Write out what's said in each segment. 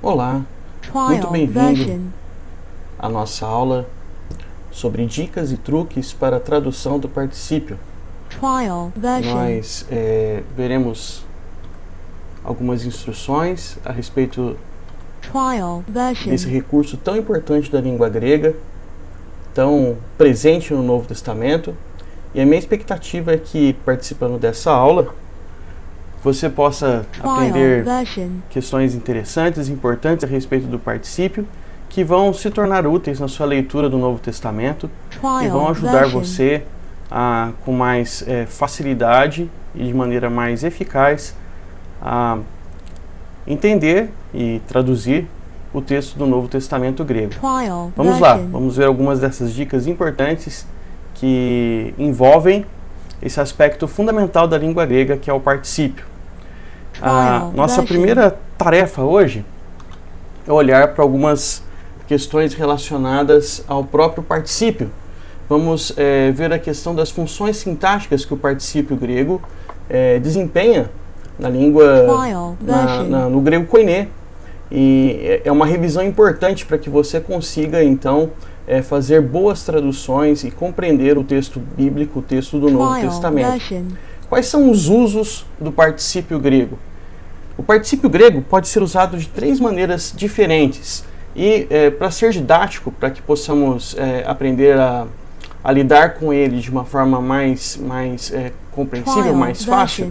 Olá, muito bem-vindo à nossa aula sobre dicas e truques para a tradução do particípio. Nós veremos algumas instruções a respeito desse recurso tão importante da língua grega, tão presente no Novo Testamento, e a minha expectativa é que, participando dessa aula, você possa aprender questões interessantes e importantes a respeito do particípio, que vão se tornar úteis na sua leitura do Novo Testamento e vão ajudar você a, com mais facilidade e de maneira mais eficaz, a entender e traduzir o texto do Novo Testamento grego. Vamos lá, vamos ver algumas dessas dicas importantes que envolvem esse aspecto fundamental da língua grega, que é o particípio. A nossa primeira tarefa hoje é olhar para algumas questões relacionadas ao próprio particípio. Vamos ver a questão das funções sintáticas que o particípio grego desempenha na língua, no grego koiné. E é uma revisão importante para que você consiga, então, fazer boas traduções e compreender o texto bíblico, o texto do Novo Testamento. Quais são os usos do particípio grego? O particípio grego pode ser usado de 3 maneiras diferentes. E para ser didático, para que possamos aprender a lidar com ele de uma forma mais compreensível, mais fácil,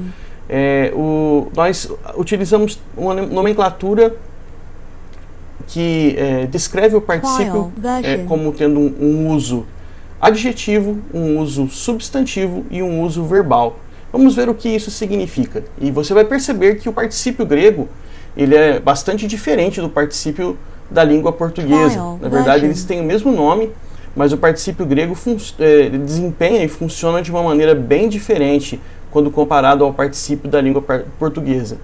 nós utilizamos uma nomenclatura que descreve o particípio como tendo um uso adjetivo, um uso substantivo e um uso verbal. Vamos ver o que isso significa. E você vai perceber que o particípio grego ele é bastante diferente do particípio da língua portuguesa. Na verdade, eles têm o mesmo nome, mas o particípio grego desempenha e funciona de uma maneira bem diferente quando comparado ao particípio da língua portuguesa.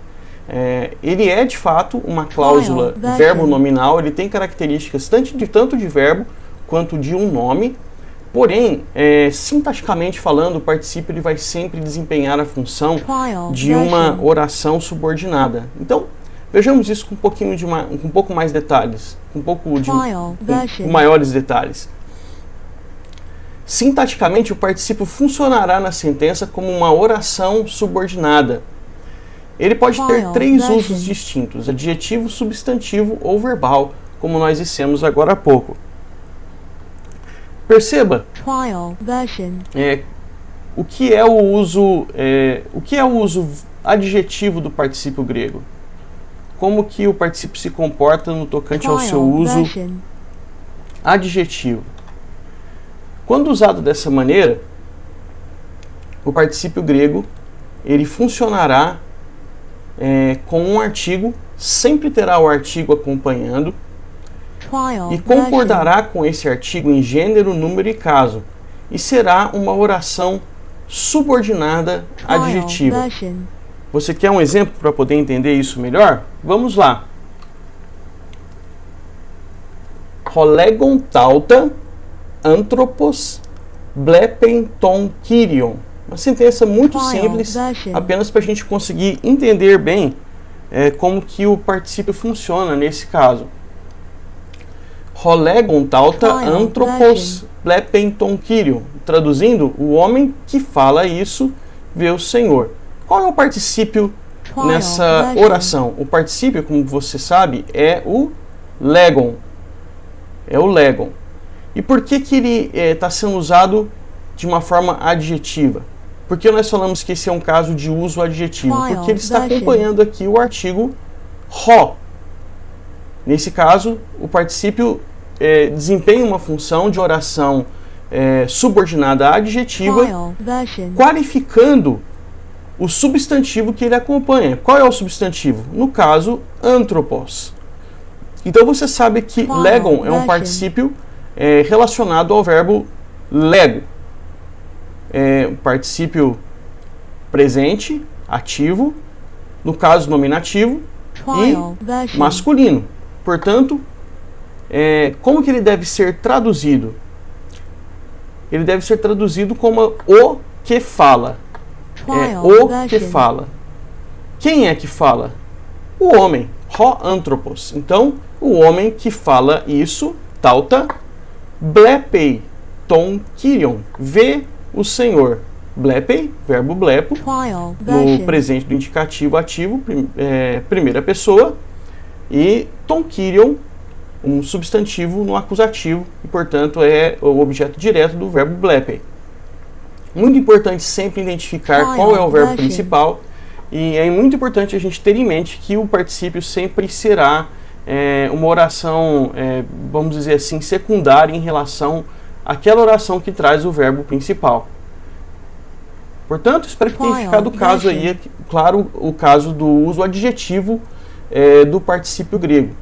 Ele é, de fato, uma cláusula verbo nominal, ele tem características tanto de verbo quanto de um nome. Porém, sintaticamente falando, o particípio ele vai sempre desempenhar a função de uma oração subordinada. Então, vejamos isso com um pouco mais detalhes, com maiores detalhes. Sintaticamente, o particípio funcionará na sentença como uma oração subordinada. Ele pode ter 3 usos distintos: adjetivo, substantivo ou verbal, como nós dissemos agora há pouco. Perceba o que é o uso adjetivo do particípio grego. Como que o particípio se comporta no tocante ao seu uso adjetivo. Quando usado dessa maneira, o particípio grego ele funcionará com um artigo, sempre terá o artigo acompanhando, e concordará com esse artigo em gênero, número e caso, e será uma oração subordinada adjetiva. Você quer um exemplo para poder entender isso melhor? Vamos lá. Holegon tauta anthropos blepen ton kyrion. Uma sentença muito simples, apenas para a gente conseguir entender bem como que o particípio funciona nesse caso. Holegon tauta anthropos blepen ton kyrion. Traduzindo, o homem que fala isso vê o Senhor. Qual é o particípio nessa oração? O particípio, como você sabe, é o legon. É o legon. E por que ele está sendo usado de uma forma adjetiva? Por que nós falamos que esse é um caso de uso adjetivo? Porque ele está acompanhando aqui o artigo ho. Nesse caso, o particípio desempenha uma função de oração subordinada adjetiva, qualificando o substantivo que ele acompanha. Qual é o substantivo? No caso, anthropos. Então você sabe que legon é um particípio relacionado ao verbo lego. Um particípio presente, ativo, no caso nominativo, e masculino. Portanto, como que ele deve ser traduzido? Ele deve ser traduzido como o que fala. O que fala. Quem é que fala? O homem. ho anthropos. Então, o homem que fala isso, tauta, blepei ton kyrion, vê o Senhor. Blepei, verbo blepo, no presente do indicativo ativo, primeira pessoa, e ton kyrion, um substantivo no acusativo, e portanto é o objeto direto do verbo blepei. Muito importante sempre identificar qual é o verbo principal, e é muito importante a gente ter em mente que o particípio sempre será uma oração, vamos dizer assim, secundária em relação àquela oração que traz o verbo principal. Portanto, espero que tenha ficado claro o caso do uso adjetivo do particípio grego.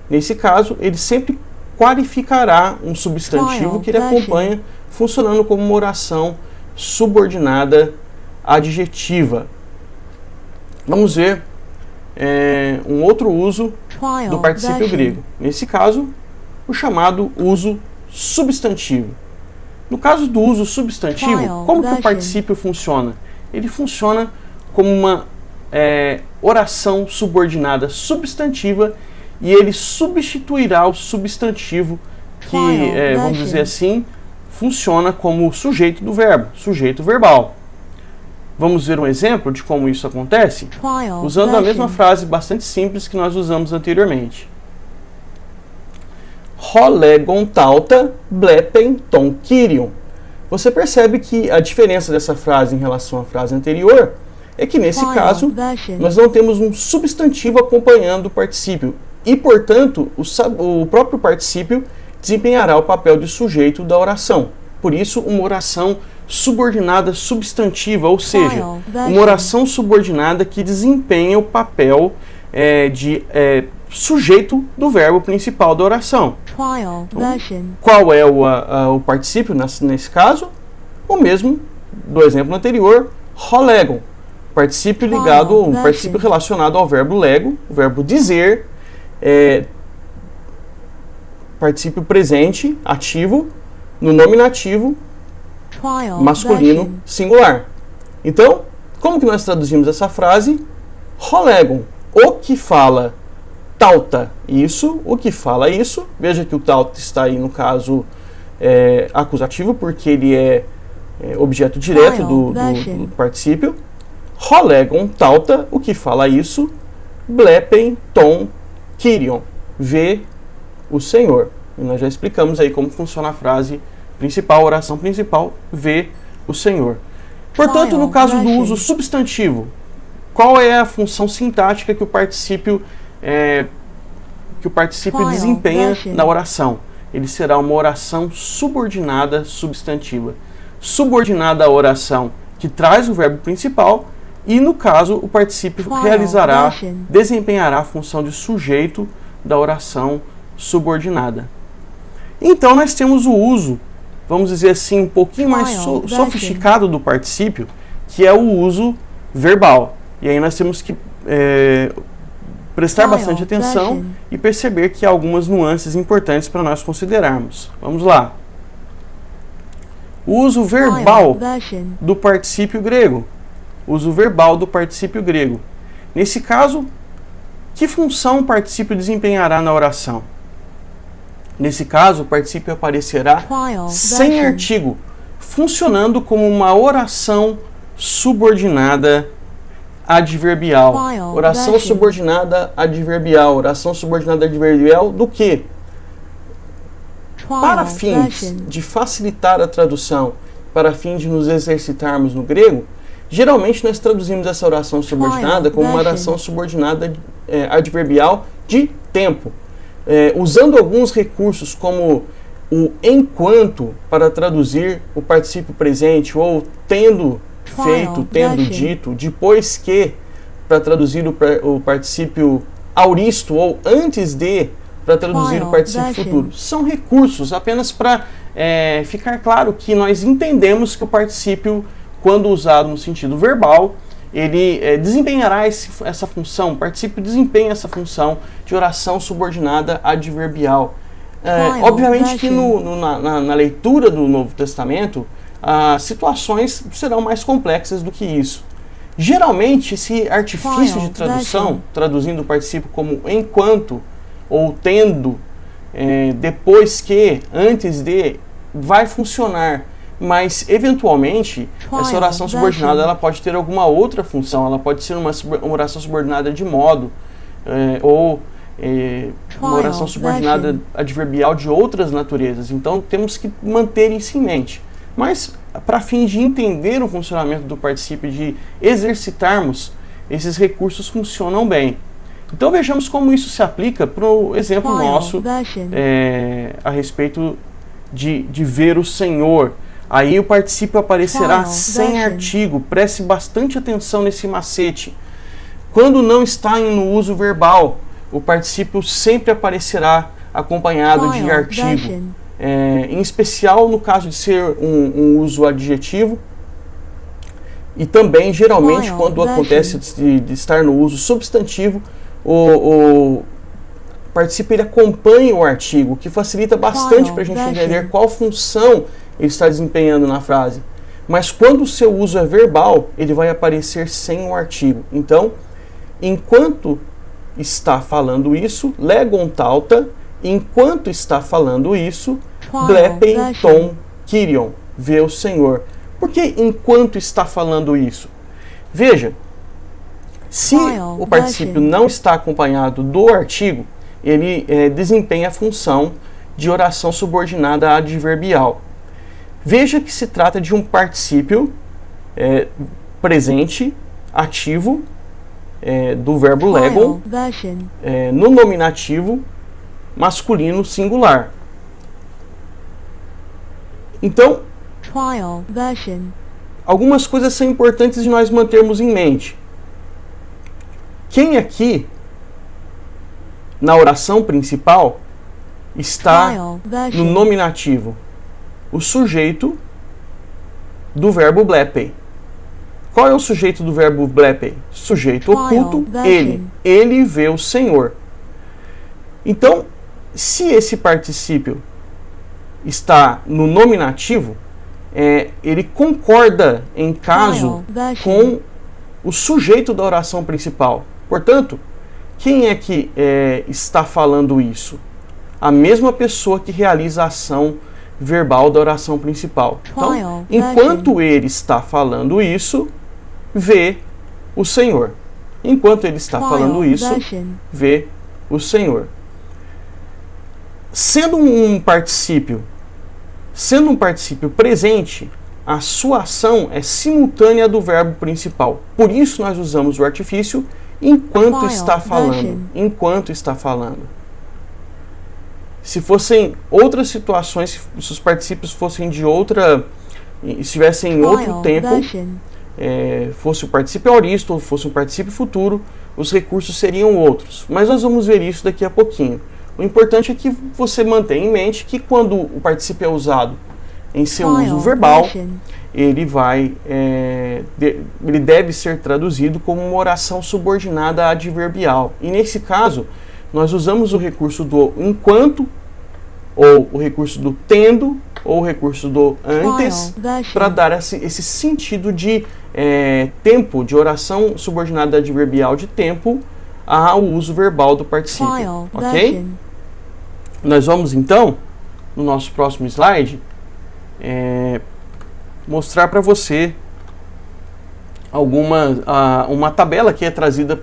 Nesse caso, ele sempre qualificará um substantivo que ele acompanha, funcionando como uma oração subordinada adjetiva. Vamos ver um outro uso do particípio grego. Nesse caso, o chamado uso substantivo. No caso do uso substantivo, como que o particípio funciona? Ele funciona como uma oração subordinada substantiva e ele substituirá o substantivo que, vamos dizer assim, funciona como sujeito do verbo, sujeito verbal. Vamos ver um exemplo de como isso acontece? Usando a mesma frase bastante simples que nós usamos anteriormente. Ho legon tauta blepen ton kyrion. Você percebe que a diferença dessa frase em relação à frase anterior é que nesse caso nós não temos um substantivo acompanhando o particípio e, portanto, o próprio particípio desempenhará o papel de sujeito da oração. Por isso, uma oração subordinada substantiva, ou seja, uma oração subordinada que desempenha o papel de sujeito do verbo principal da oração. Então, qual é o particípio nesse caso? O mesmo do exemplo anterior, ho legon. Particípio particípio relacionado ao verbo lego, o verbo dizer, particípio presente, ativo, no nominativo, masculino, singular. Então, como que nós traduzimos essa frase? Ho legon, o que fala tauta isso, o que fala isso. Veja que o tauta está aí no caso acusativo, porque ele é objeto direto do particípio. Ho legon tauta, o que fala isso. Blepen ton kyrion, vê o Senhor. E nós já explicamos aí como funciona a frase principal, a oração principal, vê o Senhor. Portanto, no caso do uso substantivo, qual é a função sintática que o particípio desempenha na oração? Ele será uma oração subordinada substantiva. Subordinada à oração que traz o verbo principal e, no caso, o particípio desempenhará a função de sujeito da oração subordinada. Então, nós temos o uso, vamos dizer assim, um pouquinho mais sofisticado do particípio, que é o uso verbal. E aí nós temos que prestar bastante atenção e perceber que há algumas nuances importantes para nós considerarmos. Vamos lá. O uso verbal do particípio grego. Uso verbal do particípio grego. Nesse caso, que função o particípio desempenhará na oração? Nesse caso, o particípio aparecerá sem artigo, funcionando como uma oração subordinada adverbial. Oração subordinada adverbial. Oração subordinada adverbial do quê? Para fins de facilitar a tradução, para fins de nos exercitarmos no grego, geralmente nós traduzimos essa oração subordinada como uma oração subordinada adverbial de tempo. Usando alguns recursos como o enquanto para traduzir o particípio presente, ou tendo feito, tendo dito, depois que para traduzir o particípio auristo, ou antes de para traduzir o particípio futuro. São recursos apenas para ficar claro que nós entendemos que o particípio, quando usado no sentido verbal, ele desempenhará essa função, o particípio desempenha essa função de oração subordinada adverbial. Obviamente que na leitura do Novo Testamento, as situações serão mais complexas do que isso. Geralmente, esse artifício de tradução, traduzindo o particípio como enquanto ou tendo, depois que, antes de, vai funcionar. Mas, eventualmente, essa oração subordinada ela pode ter alguma outra função. Ela pode ser uma oração subordinada de modo, ou uma oração subordinada adverbial de outras naturezas. Então, temos que manter isso em mente. Mas, para fim de entender o funcionamento do particípio, de exercitarmos, esses recursos funcionam bem. Então, vejamos como isso se aplica para o exemplo nosso a respeito de ver o Senhor. Aí o particípio aparecerá sem artigo. Preste bastante atenção nesse macete. Quando não está no uso verbal, o particípio sempre aparecerá acompanhado de artigo. Em especial no caso de ser um uso adjetivo. E também, geralmente, quando acontece de estar no uso substantivo, o particípio ele acompanha o artigo, o que facilita bastante para a gente entender qual função ele está desempenhando na frase. Mas quando o seu uso é verbal, ele vai aparecer sem o artigo. Então, enquanto está falando isso, legon tauta, enquanto está falando isso, blepei ton kyrion, vê o Senhor. Por que enquanto está falando isso? Veja, se o particípio não está acompanhado do artigo, ele desempenha a função de oração subordinada adverbial. Veja que se trata de um particípio presente, ativo, do verbo legon, no nominativo masculino singular. Então, algumas coisas são importantes de nós mantermos em mente. Quem aqui, na oração principal, está no nominativo? O sujeito do verbo blepei. Qual é o sujeito do verbo blepei? Sujeito oculto, ele. Ele vê o Senhor. Então, se esse particípio está no nominativo, ele concorda em caso com o sujeito da oração principal. Portanto, quem é que está falando isso? A mesma pessoa que realiza a ação verbal da oração principal. Então, enquanto ele está falando isso, vê o Senhor. Enquanto ele está falando isso, vê o Senhor. Sendo um particípio presente, a sua ação é simultânea do verbo principal. Por isso nós usamos o artifício enquanto está falando. Enquanto está falando. Se fossem outras situações, se os particípios fossem estivessem em outro tempo, fosse o particípio aoristo ou fosse um particípio futuro, os recursos seriam outros. Mas nós vamos ver isso daqui a pouquinho. O importante é que você mantenha em mente que quando o particípio é usado em seu uso verbal, ele deve ser traduzido como uma oração subordinada adverbial. E nesse caso, nós usamos o recurso do enquanto, ou o recurso do tendo, ou o recurso do antes, para dar esse sentido de tempo, de oração subordinada adverbial de tempo, ao uso verbal do particípio. Ok? Nós vamos então, no nosso próximo slide, mostrar para você uma tabela que é trazida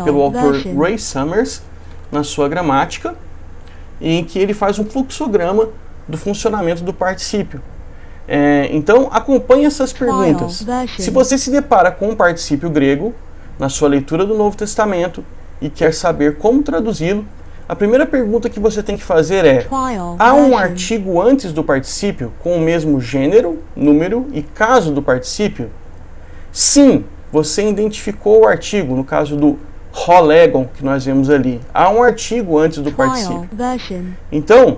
pelo autor Ray Summers na sua gramática, em que ele faz um fluxograma do funcionamento do particípio. Então, acompanhe essas perguntas. Se você se depara com um particípio grego na sua leitura do Novo Testamento e quer saber como traduzi-lo, a primeira pergunta que você tem que fazer é: há um artigo antes do particípio com o mesmo gênero, número e caso do particípio? Sim, você identificou o artigo, no caso do rolegon, que nós vemos ali. Há um artigo antes do particípio. Então,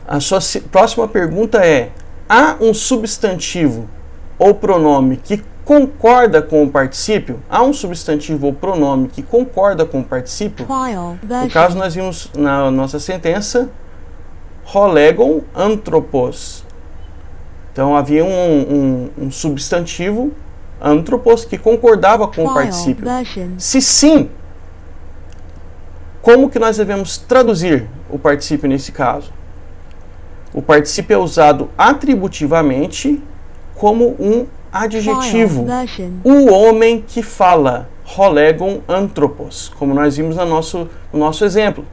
a sua próxima pergunta é: há um substantivo ou pronome que concorda com o particípio? Há um substantivo ou pronome que concorda com o particípio? No caso, nós vimos na nossa sentença rolegon anthropos. Então, havia um substantivo anthropos, que concordava com o particípio. Se sim, como que nós devemos traduzir o particípio nesse caso? O particípio é usado atributivamente como um adjetivo. O homem que fala, holegon anthropos, como nós vimos no nosso exemplo.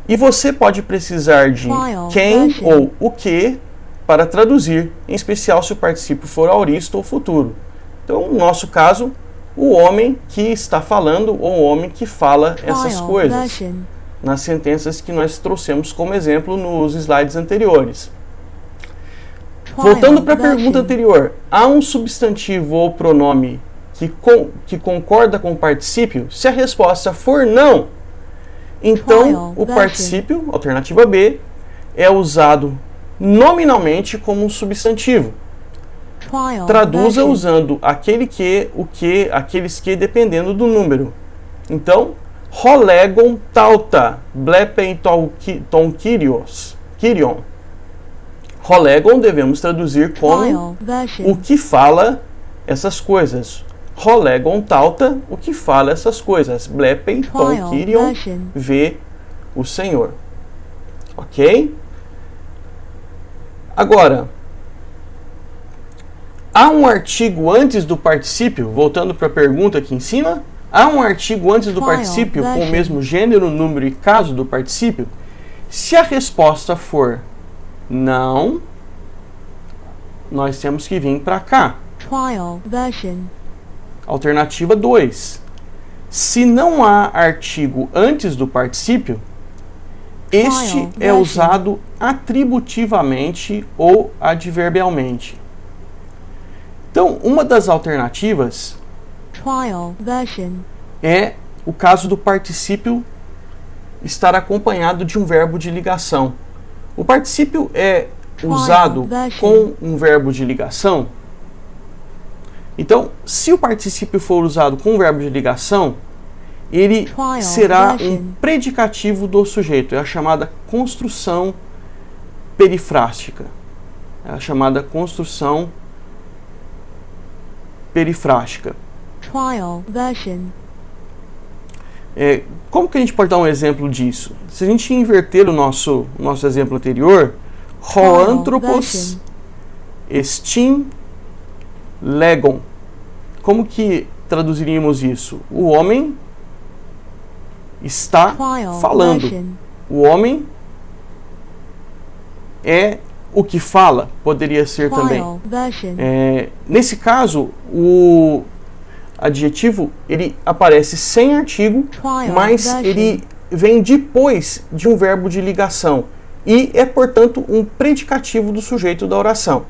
E você pode precisar de quem ou o que para traduzir, em especial se o particípio for aoristo ou futuro. Então, no nosso caso, o homem que está falando ou o homem que fala essas coisas, nas sentenças que nós trouxemos como exemplo nos slides anteriores. Voltando para a pergunta anterior, há um substantivo ou pronome que concorda com o particípio? Se a resposta for não, então o particípio, alternativa B, é usado nominalmente como um substantivo. Traduza usando aquele que, o que, aqueles que, dependendo do número. Então, holegon tauta blepen ton kyrion. Holegon devemos traduzir como o que fala essas coisas. Holegon tauta, o que fala essas coisas. Blepen ton kyrion, vê o Senhor. Ok? Agora, há um artigo antes do particípio, voltando para a pergunta aqui em cima, há um artigo antes do particípio com o mesmo gênero, número e caso do particípio? Se a resposta for não, nós temos que vir para cá. Alternativa 2. Se não há artigo antes do particípio, este é usado atributivamente ou adverbialmente. Então, uma das alternativas é o caso do particípio estar acompanhado de um verbo de ligação. O particípio é usado com um verbo de ligação. Então, se o particípio for usado com um verbo de ligação, ele será um predicativo do sujeito. É a chamada construção perifrástica. É a chamada construção perifrástica. Como que a gente pode dar um exemplo disso? Se a gente inverter o nosso exemplo anterior, ho anthropos estin legon. Como que traduziríamos isso? O homem está falando. O homem é o que fala, poderia ser também. Nesse caso, o adjetivo ele aparece sem artigo, mas ele vem depois de um verbo de ligação e é, portanto, um predicativo do sujeito da oração.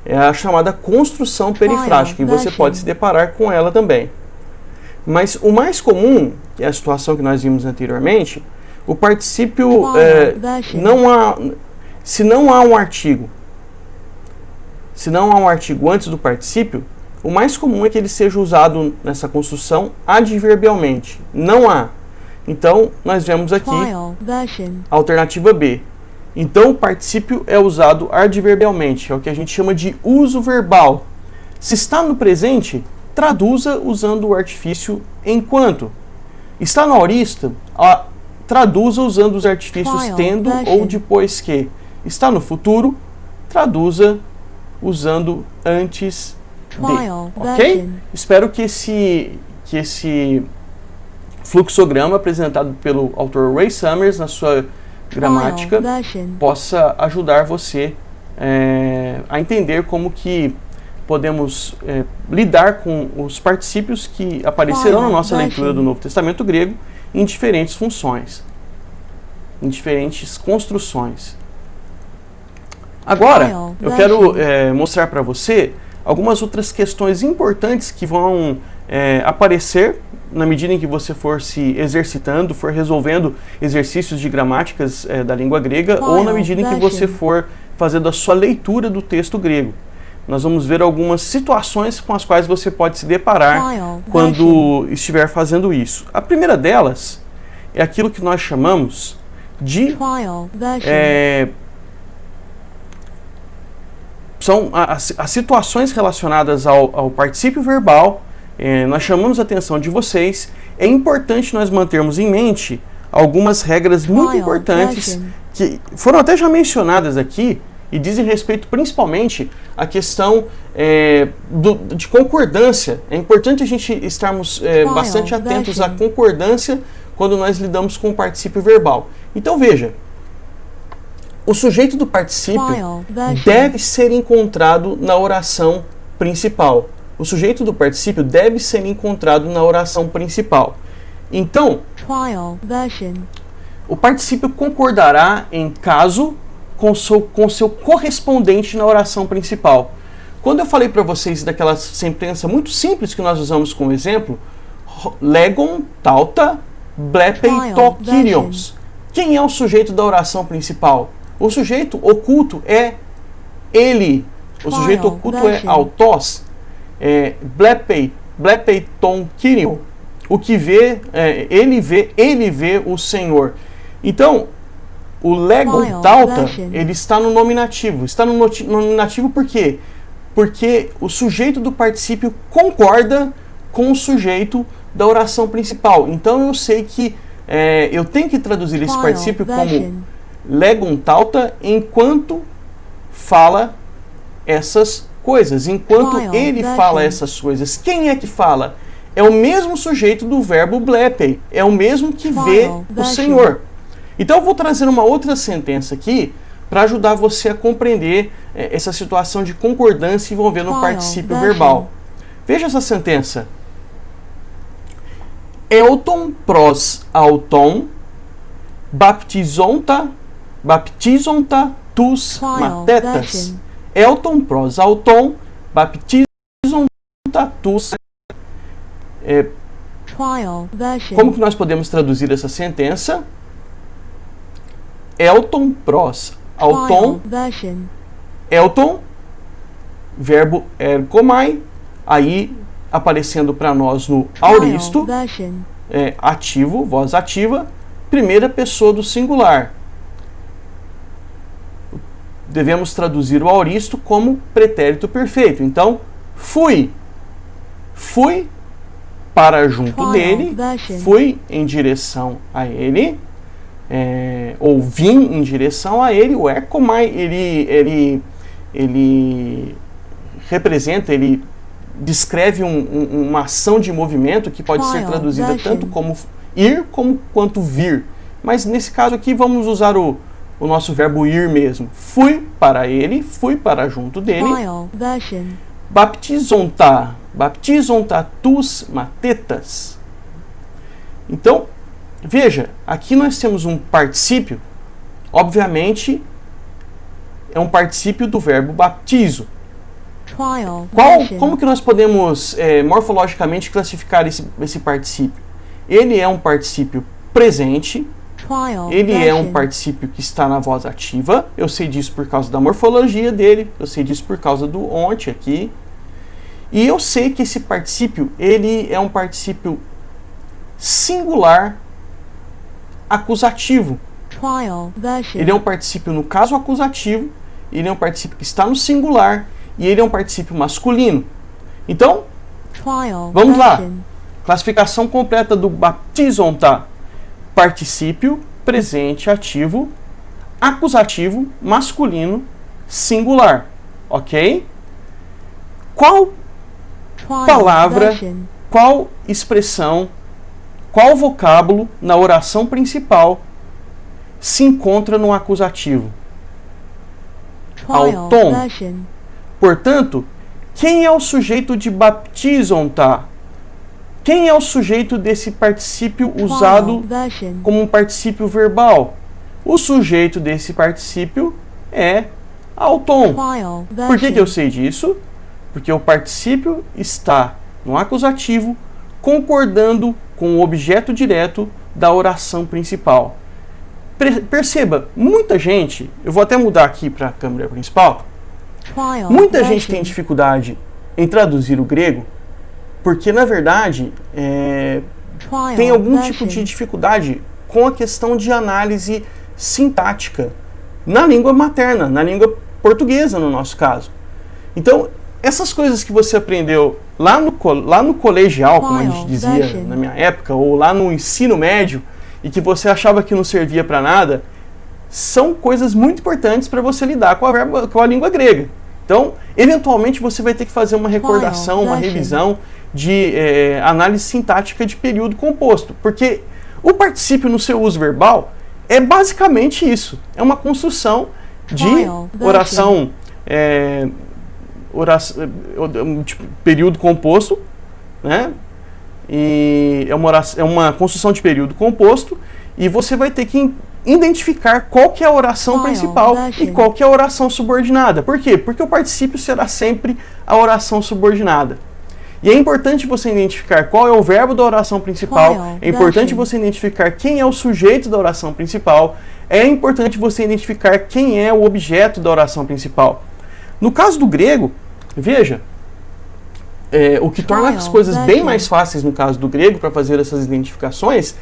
É a chamada construção perifrástica, e você pode se deparar com ela também. Mas o mais comum, que é a situação que nós vimos anteriormente, o particípio, se não há um artigo antes do particípio, o mais comum é que ele seja usado nessa construção adverbialmente. Não há. Então, nós vemos aqui a alternativa B. Então, o particípio é usado adverbialmente, é o que a gente chama de uso verbal. Se está no presente, traduza usando o artifício enquanto. Está no aorista, traduza usando os artifícios tendo ou depois que. Está no futuro, traduza usando antes de. Ok? Espero que esse fluxograma apresentado pelo autor Ray Summers na sua gramática possa ajudar você a entender como que podemos lidar com os particípios que aparecerão na nossa leitura do Novo Testamento grego em diferentes funções, em diferentes construções. Agora, eu quero mostrar para você algumas outras questões importantes que vão aparecer na medida em que você for se exercitando, for resolvendo exercícios de gramáticas da língua grega, ou na medida em que você for fazendo a sua leitura do texto grego. Nós vamos ver algumas situações com as quais você pode se deparar quando estiver fazendo isso. A primeira delas é aquilo que nós chamamos de são as situações relacionadas ao particípio verbal. Nós chamamos a atenção de vocês. É importante nós mantermos em mente algumas regras muito importantes que foram até já mencionadas aqui e dizem respeito principalmente à questão de concordância. É importante a gente estarmos bastante atentos à concordância quando nós lidamos com o particípio verbal. Então veja, o sujeito do particípio deve ser encontrado na oração principal. O sujeito do particípio deve ser encontrado na oração principal. Então, o particípio concordará em caso com seu correspondente na oração principal. Quando eu falei para vocês daquela sentença muito simples que nós usamos como exemplo, legon tauta blepei to kyrios. Quem é o sujeito da oração principal? O sujeito oculto é ele. O sujeito oculto é autos. Blepei ton kyrio. O que vê, ele vê o Senhor. Então, o legon tauta, ele está no nominativo. Está no nominativo por quê? Porque o sujeito do particípio concorda com o sujeito da oração principal. Então eu sei que eu tenho que traduzir esse particípio como legon tauta enquanto fala essas coisas. Enquanto ele fala essas coisas. Quem é que fala? É o mesmo sujeito do verbo blepei. É o mesmo que vê o Senhor. Então eu vou trazer uma outra sentença aqui para ajudar você a compreender essa situação de concordância envolvendo o particípio verbal. Veja essa sentença. Euton pros auton baptizonta tus matetas. Euton pros auton baptizonta tus. Como que nós podemos traduzir essa sentença? Euton pros auton. Euton, verbo ergomai, aí aparecendo para nós no auristo, ativo, voz ativa, primeira pessoa do singular. Devemos traduzir o auristo como pretérito perfeito. Então, fui para junto dele, fui em direção a ele, ou vim em direção a ele. O ergomai, ele representa, ele descreve uma ação de movimento que pode ser traduzida tanto como ir quanto vir. Mas nesse caso aqui vamos usar o nosso verbo ir mesmo. Fui para ele, fui para junto dele. Baptizonta tus matetas. Então, veja, aqui nós temos um particípio, obviamente é um particípio do verbo baptizo. Como que nós podemos morfologicamente classificar esse particípio? Ele é um particípio presente, ele é um particípio que está na voz ativa. Eu sei disso por causa da morfologia dele, eu sei disso por causa do onte aqui. E eu sei que esse particípio, ele é um particípio singular acusativo. Ele é um particípio no caso acusativo, ele é um particípio que está no singular e ele é um particípio masculino. Então, vamos lá. Classificação completa do baptizonta. Particípio presente ativo, acusativo, masculino, singular. Ok? Qual palavra, qual expressão, qual vocábulo na oração principal se encontra no acusativo? Auton. Portanto, quem é o sujeito de baptizonta? Quem é o sujeito desse particípio usado como um particípio verbal? O sujeito desse particípio é auton. Por que eu sei disso? Porque o particípio está no acusativo concordando com o objeto direto da oração principal. Perceba, muita gente, eu vou até mudar aqui para a câmera principal, muita gente tem dificuldade em traduzir o grego, porque na verdade tem algum tipo de dificuldade com a questão de análise sintática na língua materna, na língua portuguesa no nosso caso. Então, essas coisas que você aprendeu lá no colegial, como a gente dizia na minha época, ou lá no ensino médio, e que você achava que não servia para nada, são coisas muito importantes para você lidar com a língua grega. Então, eventualmente, você vai ter que fazer uma recordação, uma revisão de análise sintática de período composto, porque o particípio no seu uso verbal é basicamente isso. É uma construção de oração, tipo, período composto, né? E é uma construção de período composto, e você vai ter que identificar qual que é a oração principal e qual que é a oração subordinada. Por quê? Porque o particípio será sempre a oração subordinada. E é importante você identificar qual é o verbo da oração principal, é importante você identificar quem é o sujeito da oração principal, é importante você identificar quem é o objeto da oração principal. No caso do grego, veja, o que torna as coisas bem mais fáceis no caso do grego para fazer essas identificações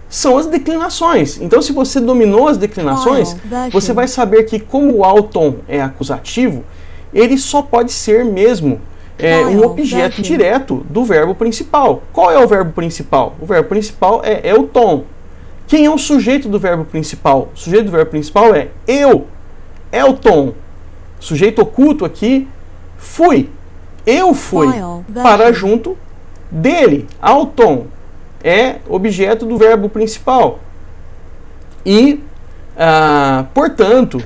são as declinações. Então, se você dominou as declinações, você vai saber que como o auton é acusativo, ele só pode ser mesmo um objeto direto do verbo principal. Qual é o verbo principal? O verbo principal é euton. Quem é o sujeito do verbo principal? O sujeito do verbo principal é eu, euton. Sujeito oculto aqui, fui. Eu fui para junto dele, auton. É objeto do verbo principal. E, portanto,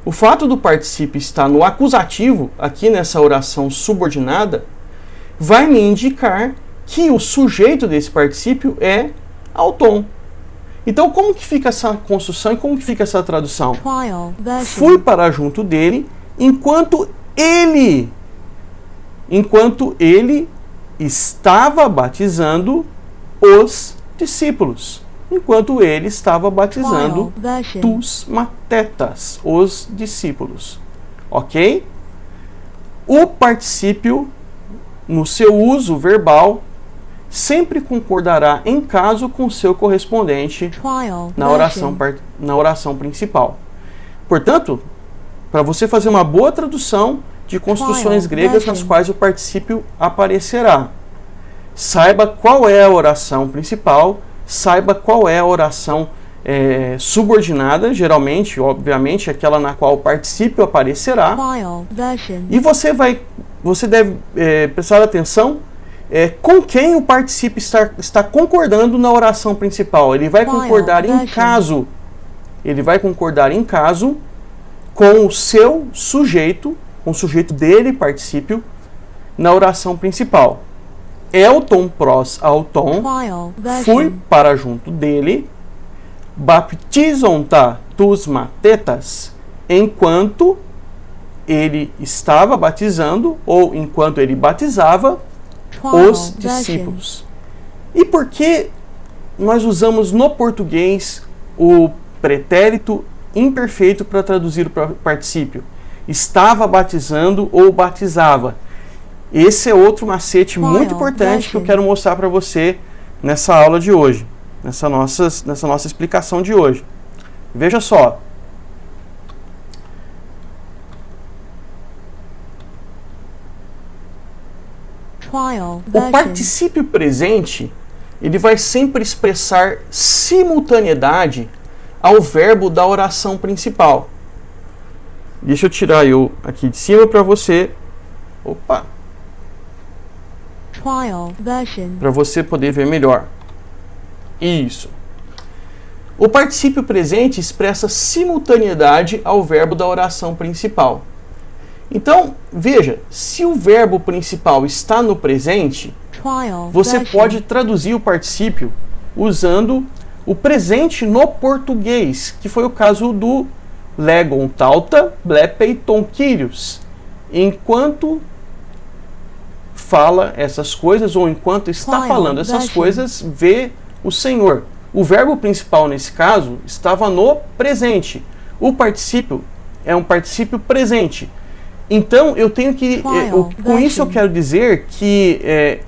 o fato do particípio estar no acusativo, aqui nessa oração subordinada, vai me indicar que o sujeito desse particípio é auton. Então, como que fica essa construção e como que fica essa tradução? Fui para junto dele enquanto ele estava batizando os discípulos. Enquanto ele estava batizando tus matetas, os discípulos. Ok? O particípio, no seu uso verbal, sempre concordará em caso com seu correspondente na oração principal. Portanto, para você fazer uma boa tradução de construções gregas nas quais o particípio aparecerá, saiba qual é a oração principal, saiba qual é a oração subordinada, geralmente, obviamente, aquela na qual o particípio aparecerá, e você deve prestar atenção com quem o particípio está concordando na oração principal. Ele vai concordar em caso, com o seu sujeito, com o sujeito dele, particípio, na oração principal. Euton pros auton, fui para junto dele, baptizonta tus matetas, enquanto ele estava batizando, ou enquanto ele batizava os discípulos. E por que nós usamos no português o pretérito imperfeito para traduzir o particípio? Estava batizando ou batizava. Esse é outro macete muito importante que eu quero mostrar para você nessa aula de hoje, nessa nossa explicação de hoje. Veja só. O particípio presente, ele vai sempre expressar simultaneidade ao verbo da oração principal. Deixa eu tirar eu aqui de cima para você. Opa! Para você poder ver melhor. Isso. O particípio presente expressa simultaneidade ao verbo da oração principal. Então, veja, se o verbo principal está no presente, você pode traduzir o particípio usando o presente no português, que foi o caso do legon tauta blepeiton kyrios. Enquanto fala essas coisas, ou enquanto está falando essas coisas, vê o Senhor. O verbo principal, nesse caso, estava no presente. O particípio é um particípio presente. Então, eu tenho que... com isso eu quero dizer que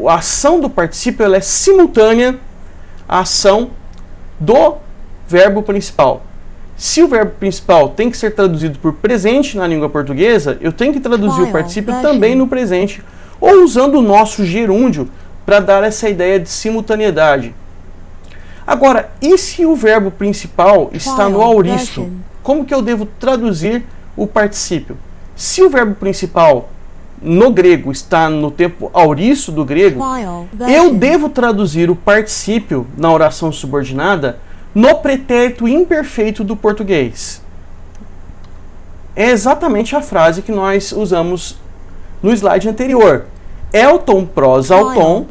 a ação do particípio ela é simultânea à ação do verbo principal. Se o verbo principal tem que ser traduzido por presente na língua portuguesa, eu tenho que traduzir o particípio também no presente, ou usando o nosso gerúndio para dar essa ideia de simultaneidade. Agora, e se o verbo principal está no aoristo? Como que eu devo traduzir o particípio? Se o verbo principal no grego está no tempo aoristo do grego, eu devo traduzir o particípio na oração subordinada no pretérito imperfeito do português. É exatamente a frase que nós usamos no slide anterior. Elton pros auton,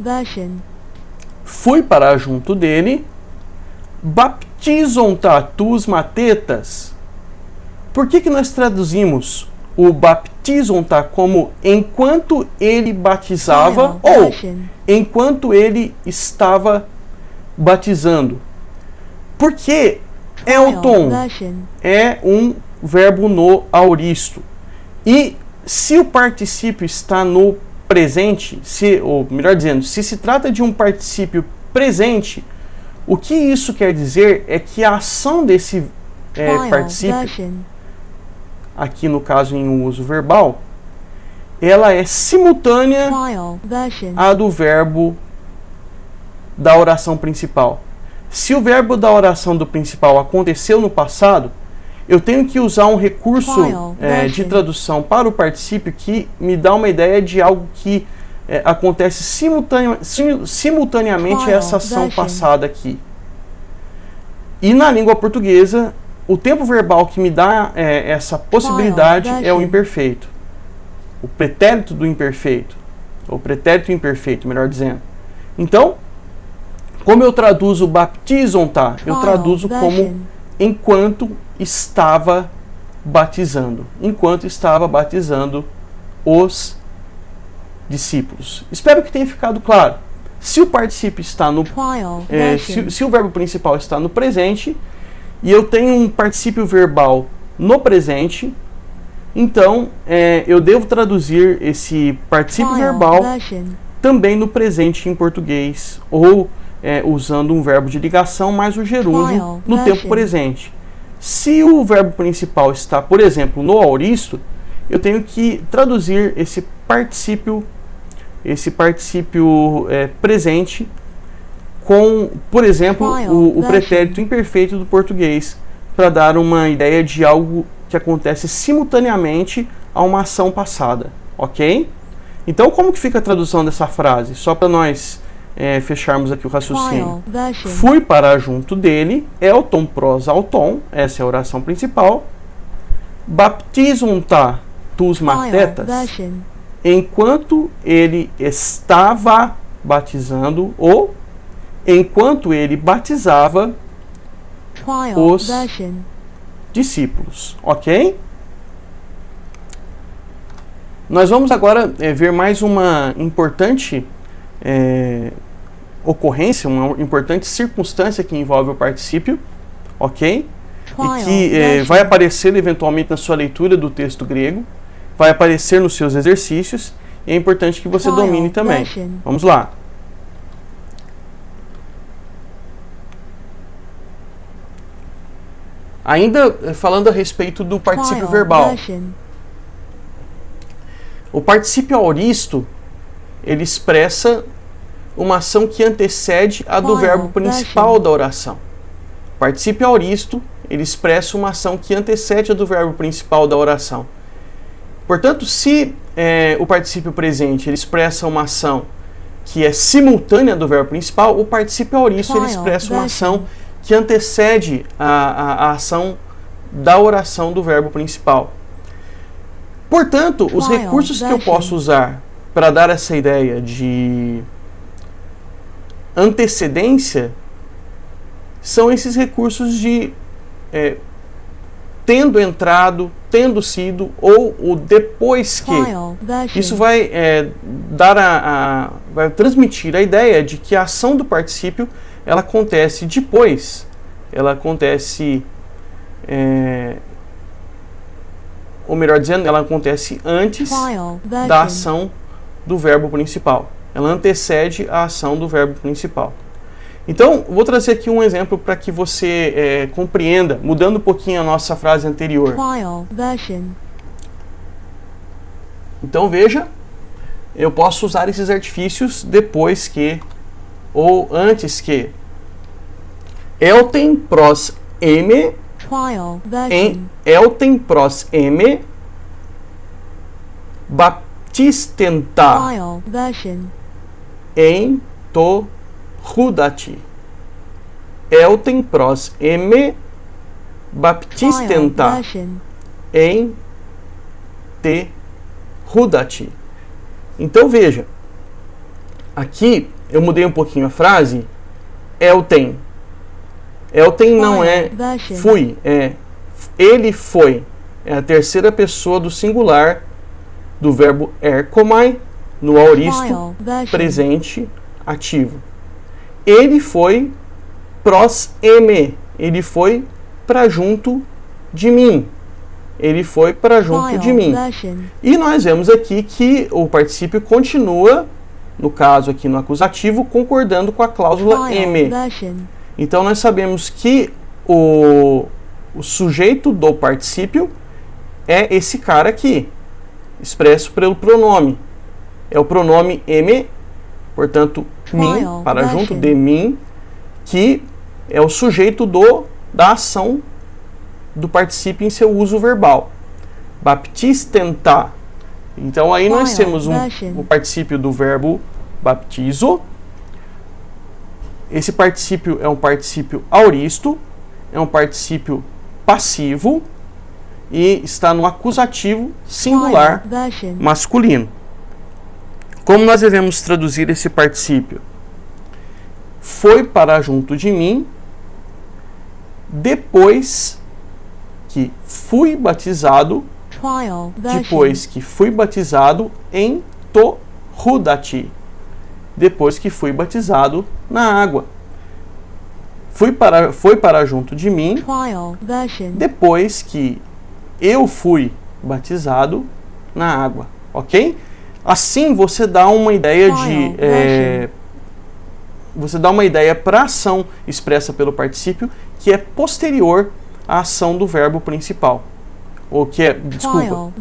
fui para junto dele, baptizon-ta tus matetas. Por que nós traduzimos o baptizon-ta como enquanto ele batizava ou enquanto ele estava batizando? Porque Elton é um verbo no aoristo. E se o particípio está no presente, ou melhor dizendo, se se trata de um particípio presente, o que isso quer dizer é que a ação desse particípio, aqui no caso em uso verbal, ela é simultânea à do verbo da oração principal. Se o verbo da oração do principal aconteceu no passado, eu tenho que usar um recurso de tradução para o particípio que me dá uma ideia de algo que acontece simultaneamente a essa ação passada aqui. E na língua portuguesa, o tempo verbal que me dá essa possibilidade é o imperfeito. O pretérito do imperfeito. Ou pretérito imperfeito, melhor dizendo. Então, como eu traduzo baptizon-ta? Eu traduzo como enquanto estava batizando. Enquanto estava batizando os discípulos. Espero que tenha ficado claro. Se o particípio está no... se o verbo principal está no presente e eu tenho um particípio verbal no presente, então eu devo traduzir esse particípio verbal também no presente em português, ou usando um verbo de ligação mais o gerúndio no tempo presente. Se o verbo principal está, por exemplo, no aoristo, eu tenho que traduzir esse particípio presente com, por exemplo, o pretérito imperfeito do português, para dar uma ideia de algo que acontece simultaneamente a uma ação passada, ok? Então, como que fica a tradução dessa frase? Só para nós fecharmos aqui o raciocínio. Fui para junto dele, Elton pros auton, essa é a oração principal. Baptizon-ta tus matetas, enquanto ele estava batizando, ou enquanto ele batizava os discípulos, ok? Nós vamos agora ver mais uma importante ocorrência, uma importante circunstância que envolve o particípio, ok? E que vai aparecer eventualmente na sua leitura do texto grego, vai aparecer nos seus exercícios, e é importante que você domine também. Vamos lá. Ainda falando a respeito do particípio verbal. O particípio aoristo, ele expressa uma ação que antecede a do verbo principal da oração. O particípio aoristo, ele expressa uma ação que antecede a do verbo principal da oração. Portanto, se o particípio presente ele expressa uma ação que é simultânea do verbo principal, o particípio aoristo ele expressa uma ação que antecede a ação da oração do verbo principal. Portanto, os recursos que eu posso usar para dar essa ideia de antecedência são esses recursos de tendo entrado, tendo sido, ou o depois que. Isso vai vai transmitir a ideia de que a ação do particípio ela acontece depois, ela acontece, ou melhor dizendo, ela acontece antes da ação do verbo principal. Ela antecede a ação do verbo principal. Então, vou trazer aqui um exemplo para que você compreenda, mudando um pouquinho a nossa frase anterior. Trial version. Então, veja, eu posso usar esses artifícios depois que, ou antes que. El tem pros m, Trial version. em el tem pros m, baptistenta Trial version. em to rudati. El tem pros m, Trial baptistenta version. em te rudati. Então veja, aqui eu mudei um pouquinho a frase. El tem. El tem não é fui, é ele foi. É a terceira pessoa do singular do verbo erkomai no aoristo presente ativo. Ele foi pros eme. Ele foi para junto de mim. Ele foi para junto de mim. E nós vemos aqui que o particípio continua, no caso aqui no acusativo, concordando com a cláusula eme. Então nós sabemos que o sujeito do particípio é esse cara aqui, expresso pelo pronome. É o pronome eme, portanto, mim, para junto de mim, que é o sujeito da ação do particípio em seu uso verbal. Baptistenta. Então aí nós temos o particípio do verbo baptizo. Esse particípio é um particípio aoristo, é um particípio passivo e está no acusativo singular masculino. Como nós devemos traduzir esse particípio? Foi para junto de mim depois que fui batizado, depois que fui batizado em to rudati, depois que fui batizado na água. Foi para junto de mim depois que eu fui batizado na água, ok? Assim você dá uma ideia você dá uma ideia para a ação expressa pelo particípio que é posterior à ação do verbo principal. Ou que é, desculpa,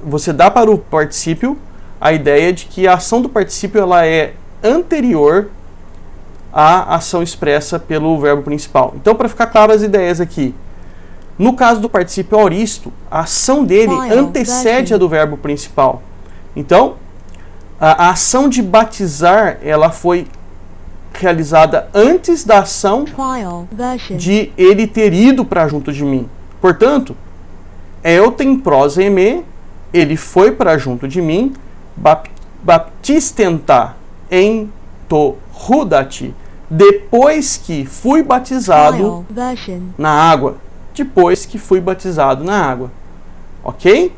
você dá para o particípio a ideia de que a ação do particípio ela é anterior à ação expressa pelo verbo principal. Então, para ficar claras as ideias aqui, no caso do particípio aoristo, a ação dele antecede a do verbo principal. Então, a ação de batizar, ela foi realizada antes da ação de ele ter ido para junto de mim. Portanto, eu tem pros eme, ele foi para junto de mim, baptistenta em to rudati, depois que fui batizado na água. Depois que fui batizado na água. Ok?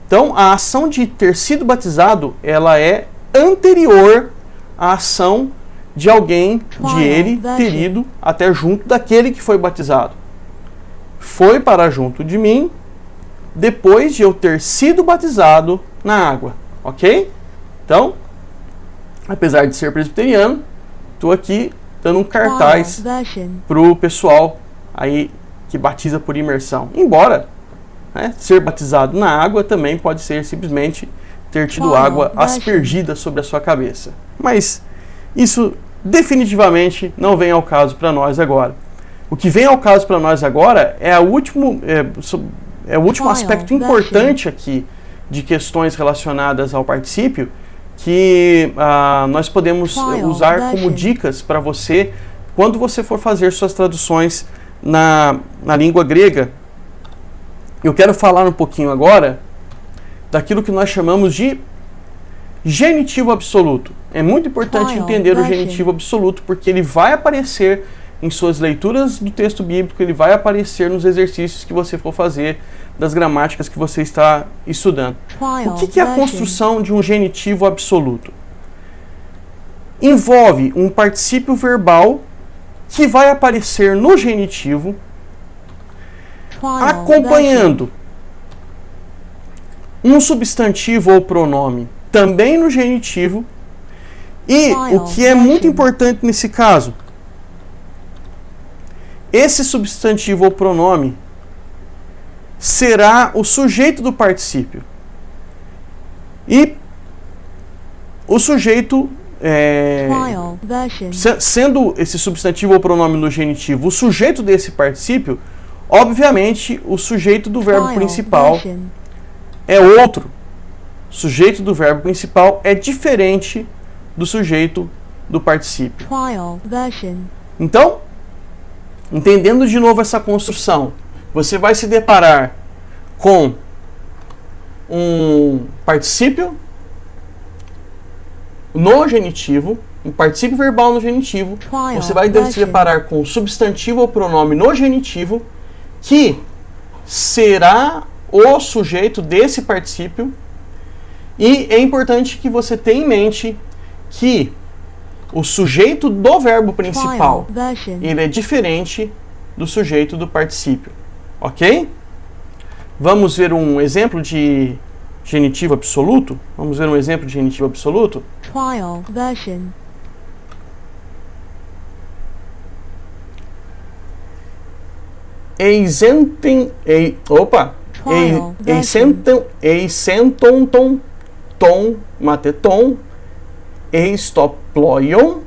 Então, a ação de ter sido batizado, ela é anterior à ação de alguém, de ele ter ido até junto daquele que foi batizado. Foi para junto de mim, depois de eu ter sido batizado na água. Ok? Então, apesar de ser presbiteriano, estou aqui dando um cartaz para o pessoal aí que batiza por imersão. Embora ser batizado na água também pode ser simplesmente ter tido água aspergida sobre a sua cabeça. Mas isso definitivamente não vem ao caso para nós agora. O que vem ao caso para nós agora é o último aspecto importante aqui de questões relacionadas ao particípio que nós podemos usar como dicas para você quando você for fazer suas traduções na língua grega. Eu quero falar um pouquinho agora daquilo que nós chamamos de genitivo absoluto. É muito importante entender o genitivo absoluto porque ele vai aparecer em suas leituras do texto bíblico, ele vai aparecer nos exercícios que você for fazer das gramáticas que você está estudando. O que é a construção de um genitivo absoluto? Envolve um particípio verbal que vai aparecer no genitivo acompanhando um substantivo ou pronome também no genitivo E o que é muito importante nesse caso, esse substantivo ou pronome será o sujeito do particípio. E o sujeito, sendo esse substantivo ou pronome no genitivo o sujeito desse particípio, obviamente o sujeito do verbo principal é outro. O sujeito do verbo principal é diferente do sujeito do particípio. Então, entendendo de novo essa construção, você vai se deparar com um particípio no genitivo, um particípio verbal no genitivo. Você vai se deparar com um substantivo ou pronome no genitivo que será o sujeito desse particípio. E é importante que você tenha em mente que o sujeito do verbo principal, ele é diferente do sujeito do particípio. Ok? Vamos ver um exemplo de genitivo absoluto? Vamos ver um exemplo de genitivo absoluto? Trial version. Eisenton tom mateton eistoploion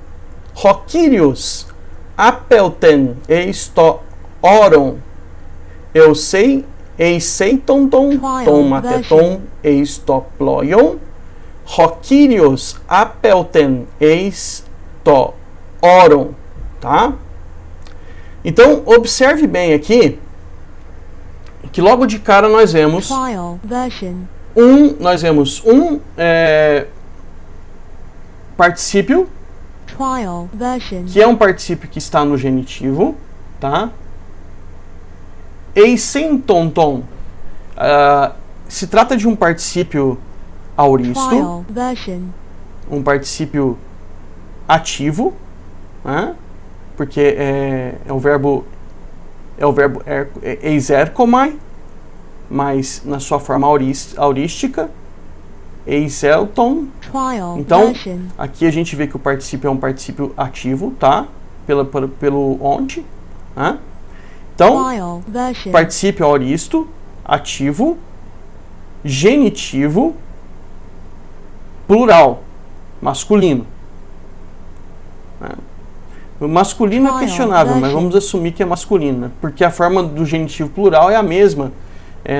roquírios apelten eistoron eu sei eiseiton tom mateton eistoploion roquírios apelten eistoron, tá? Então, observe bem aqui que logo de cara nós vemos um particípio, que é um particípio que está no genitivo, tá? Eisentonton se trata de um particípio auristo, um particípio ativo, né? Porque é o verbo eiserkomai, mas na sua forma aurística, eiselton. Então, aqui a gente vê que o particípio é um particípio ativo, tá? Pelo onde, né? Então, particípio auristo, ativo, genitivo, plural, masculino. Né? O masculino é questionável, mas vamos assumir que é masculino, né? Porque a forma do genitivo plural é a mesma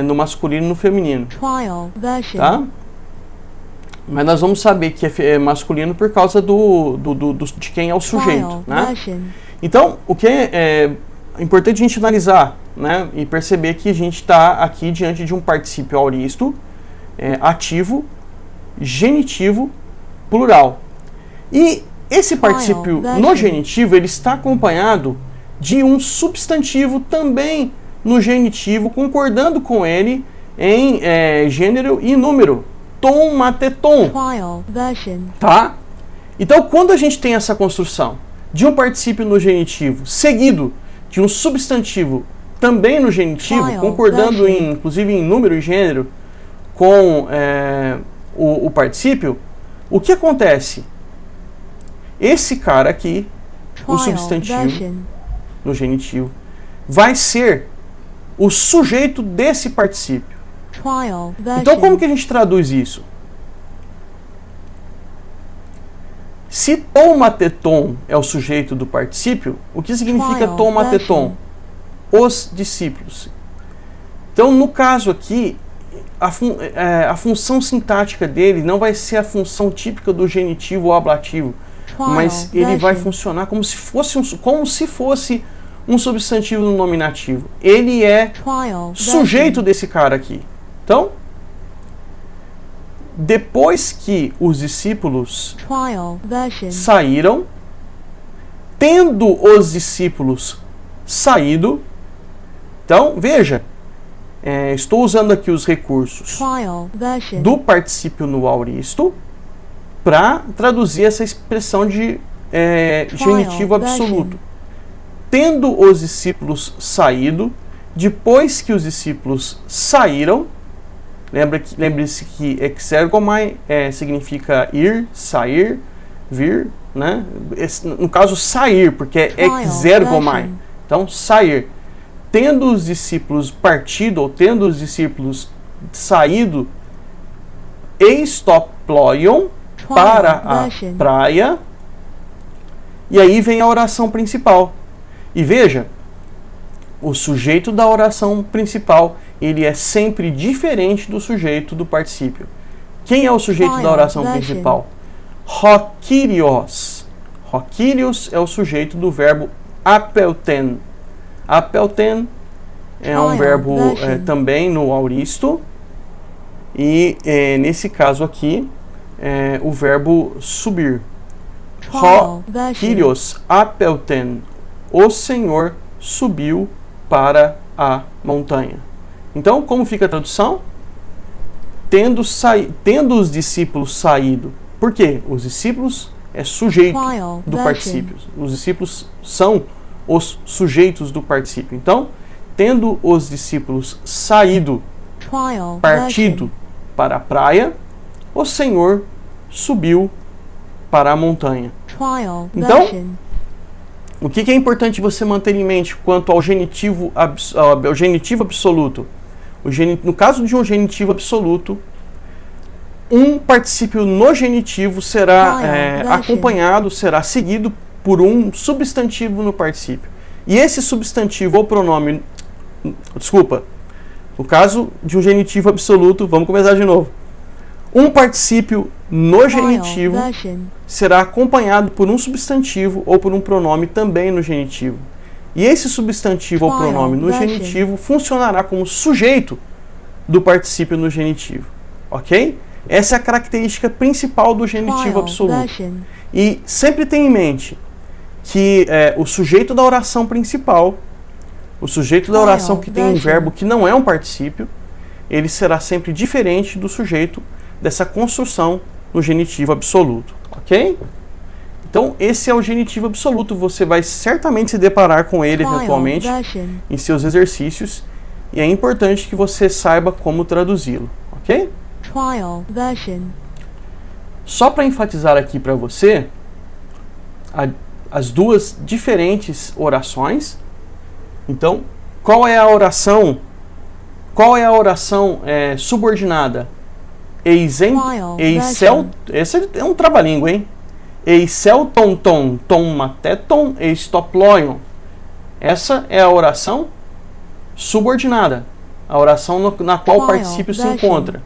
no masculino e no feminino. Tá? Mas nós vamos saber que é masculino por causa de quem é o sujeito. Né? Então, o que é importante a gente analisar, né? E perceber que a gente está aqui diante de um particípio auristo, ativo, genitivo, plural. E esse particípio no genitivo, ele está acompanhado de um substantivo também no genitivo, concordando com ele em gênero e número. Tom, mateton. Tá? Então, quando a gente tem essa construção de um particípio no genitivo, seguido de um substantivo também no genitivo, concordando inclusive em número e gênero com o particípio, o que acontece? Esse cara aqui, o substantivo no genitivo, vai ser o sujeito desse particípio. Então, como que a gente traduz isso? Se tomateton é o sujeito do particípio, o que significa tomateton? Os discípulos. Então, no caso aqui, a função sintática dele não vai ser a função típica do genitivo ou ablativo, mas ele vai funcionar como se fosse um substantivo no nominativo. Ele é sujeito desse cara aqui. Então, depois que os discípulos saíram, tendo os discípulos saído, então, veja, estou usando aqui os recursos do particípio no auristo para traduzir essa expressão de genitivo absoluto. Tendo os discípulos saído, depois que os discípulos saíram, lembre-se que exergomai significa ir, sair, vir, né? No caso, sair, porque é exergomai. Então, sair. Tendo os discípulos partido, ou tendo os discípulos saído, eistoploion, para a praia, e aí vem a oração principal. E veja, o sujeito da oração principal, ele é sempre diferente do sujeito do particípio. Quem é o sujeito da oração principal? Rokirios. Rokirios é o sujeito do verbo apelten. Apelten é um verbo também no auristo. E nesse caso aqui, o verbo subir. Rokirios apelten. O Senhor subiu para a montanha. Então, como fica a tradução? Tendo os discípulos saído. Por quê? Os discípulos é sujeito do particípio. Os discípulos são os sujeitos do particípio. Então, tendo os discípulos saído, partido para a praia, o Senhor subiu para a montanha. Então, o que é importante você manter em mente quanto ao genitivo absoluto? No caso de um genitivo absoluto, um particípio no genitivo será acompanhado, será seguido por um substantivo no particípio. E esse substantivo ou pronome... Desculpa. No caso de um genitivo absoluto, vamos começar de novo. Um particípio no genitivo será acompanhado por um substantivo ou por um pronome também no genitivo. E esse substantivo ou pronome no genitivo funcionará como sujeito do particípio no genitivo. Ok? Essa é a característica principal do genitivo absoluto. E sempre tenha em mente que o sujeito da oração principal, o sujeito da oração que tem um verbo que não é um particípio, ele será sempre diferente do sujeito dessa construção no genitivo absoluto. Ok? Então, esse é o genitivo absoluto. Você vai certamente se deparar com ele eventualmente em seus exercícios. E é importante que você saiba como traduzi-lo. Ok? Só para enfatizar aqui para você as duas diferentes orações. Então, qual é a oração subordinada? Eisel, esse é um trava-língua, hein? Eisel ton mateton eistoploion. Essa é a oração subordinada, a oração na qual o particípio se encontra.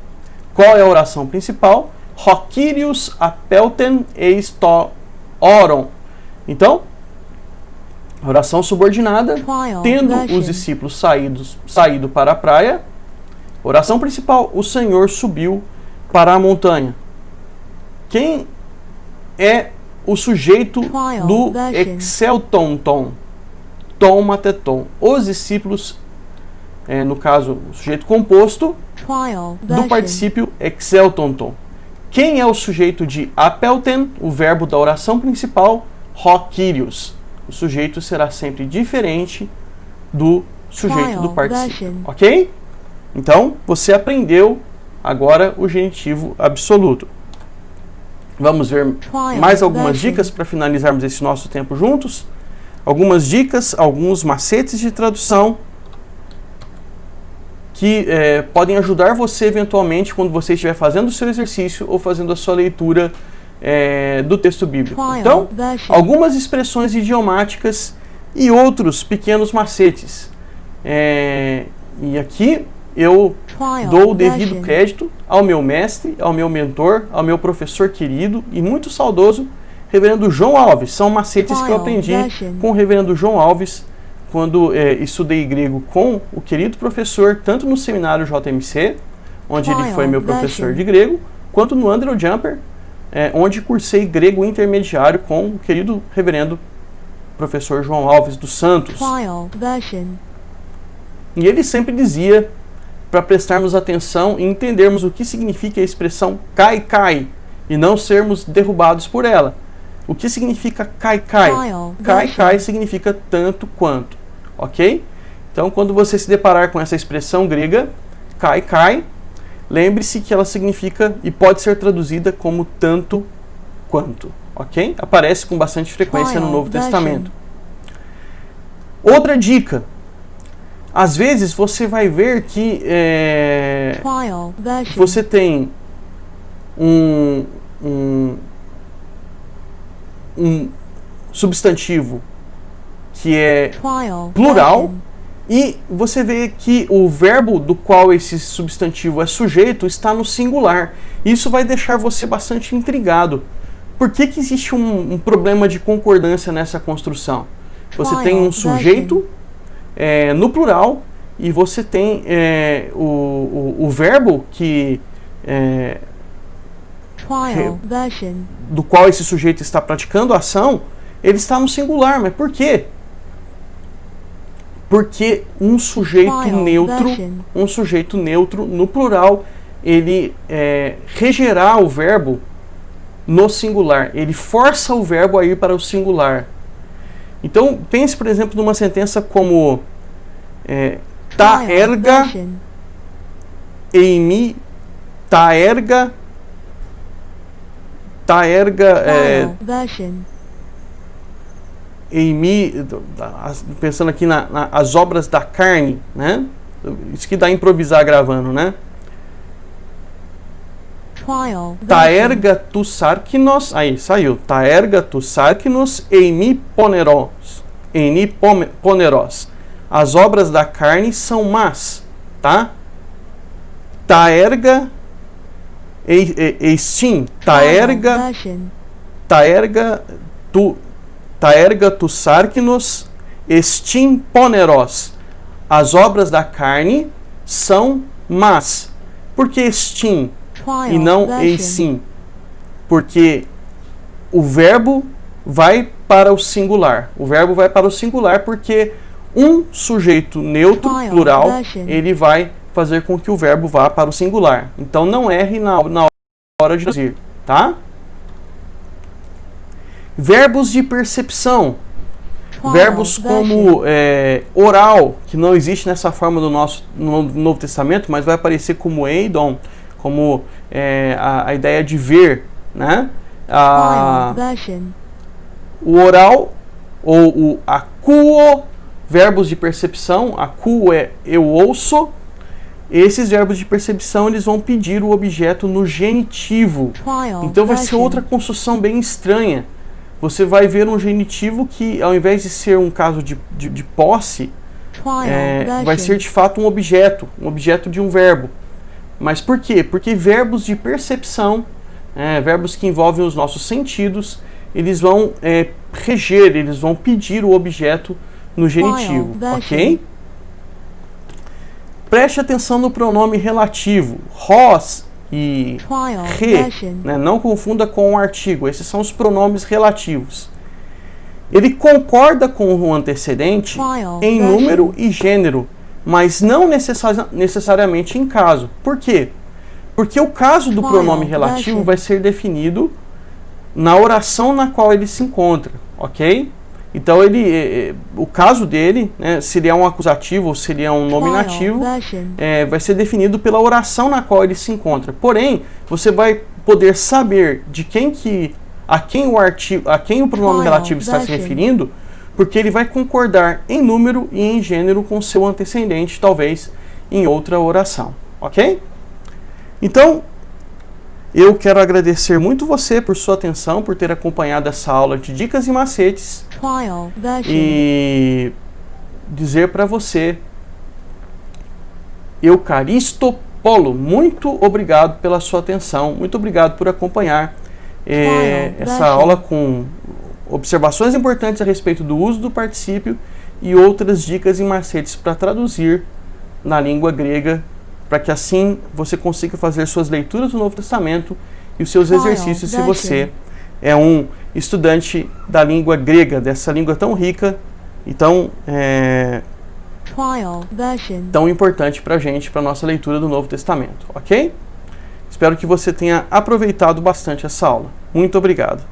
Qual é a oração principal? Rokirios apelten eistoron. Então, a oração subordinada, tendo os discípulos saído para a praia. Oração principal, o Senhor subiu para a montanha. Quem é o sujeito do exelton ton mateton? Os discípulos, no caso, o sujeito composto do particípio exelton ton. Quem é o sujeito de apelten? O verbo da oração principal, rokirios. O sujeito será sempre diferente do sujeito do particípio. Ok? Então, você aprendeu agora o genitivo absoluto. Vamos ver mais algumas dicas para finalizarmos esse nosso tempo juntos. Algumas dicas, alguns macetes de tradução que podem ajudar você eventualmente quando você estiver fazendo o seu exercício ou fazendo a sua leitura do texto bíblico. Então, algumas expressões idiomáticas e outros pequenos macetes. E aqui eu dou o devido crédito ao meu mestre, ao meu mentor, ao meu professor querido e muito saudoso, Reverendo João Alves. São macetes que eu aprendi com o Reverendo João Alves quando estudei grego com o querido professor, tanto no seminário JMC, onde ele foi meu professor de grego, quanto no Andrew Jumper, onde cursei grego intermediário com o querido Reverendo professor João Alves dos Santos. E ele sempre dizia para prestarmos atenção e entendermos o que significa a expressão cai, cai, e não sermos derrubados por ela. O que significa cai, cai? Cai, cai significa tanto quanto, ok? Então, quando você se deparar com essa expressão grega, cai, cai, lembre-se que ela significa e pode ser traduzida como tanto quanto, ok? Aparece com bastante frequência no Novo Testamento. Outra dica. Às vezes você vai ver que você tem um substantivo que é plural e você vê que o verbo do qual esse substantivo é sujeito está no singular. Isso vai deixar você bastante intrigado. Por que que existe um problema de concordância nessa construção? Você tem um sujeito no plural e você tem o verbo do qual esse sujeito está praticando a ação, ele está no singular. Mas por quê? Porque um sujeito neutro no plural, ele regerá o verbo no singular. Ele força o verbo a ir para o singular. Então, pense, por exemplo, numa sentença como taerga eimi, taerga eimi, pensando aqui nas obras da carne, né? Isso que dá a improvisar gravando, né? Taerga tu sarkinos, aí saiu, taerga tu sarkinos eimi poneros. As obras da carne são más, tá? Taerga eistin, taerga tu sarkinos estin poneros. As obras da carne são más. Por que estin e não eisim? Porque o verbo vai para o singular. O verbo vai para o singular porque um sujeito neutro, plural, ele vai fazer com que o verbo vá para o singular. Então não erre na hora de traduzir, tá? Verbos de percepção. Verbos como oral, que não existe nessa forma no Novo Testamento, mas vai aparecer como eidon, como a ideia de ver, né? O oral ou o akuo, verbos de percepção. Akuo é eu ouço. Esses verbos de percepção, eles vão pedir o objeto no genitivo. Então vai ser outra construção bem estranha. Você vai ver um genitivo que, ao invés de ser um caso de posse, vai ser de fato um objeto de um verbo. Mas por quê? Porque verbos de percepção, verbos que envolvem os nossos sentidos, eles vão reger, eles vão pedir o objeto no genitivo, ok? Preste atenção no pronome relativo, hos e re, né? Não confunda com o artigo, esses são os pronomes relativos. Ele concorda com o antecedente em número e gênero, mas não necessariamente em caso. Por quê? Porque o caso do pronome relativo vai ser definido na oração na qual ele se encontra, ok? Então o caso dele, né, se ele é um acusativo ou se ele é um nominativo, vai ser definido pela oração na qual ele se encontra. Porém, você vai poder saber a quem o pronome relativo está se referindo, porque ele vai concordar em número e em gênero com seu antecedente, talvez em outra oração, ok? Então, eu quero agradecer muito você por sua atenção, por ter acompanhado essa aula de dicas e macetes e dizer para você, Eucaristo Polo, muito obrigado pela sua atenção, muito obrigado por acompanhar essa aula com observações importantes a respeito do uso do particípio e outras dicas e macetes para traduzir na língua grega, para que assim você consiga fazer suas leituras do Novo Testamento e os seus exercícios se você é um estudante da língua grega, dessa língua tão rica e tão importante para a gente, para a nossa leitura do Novo Testamento, ok? Espero que você tenha aproveitado bastante essa aula. Muito obrigado.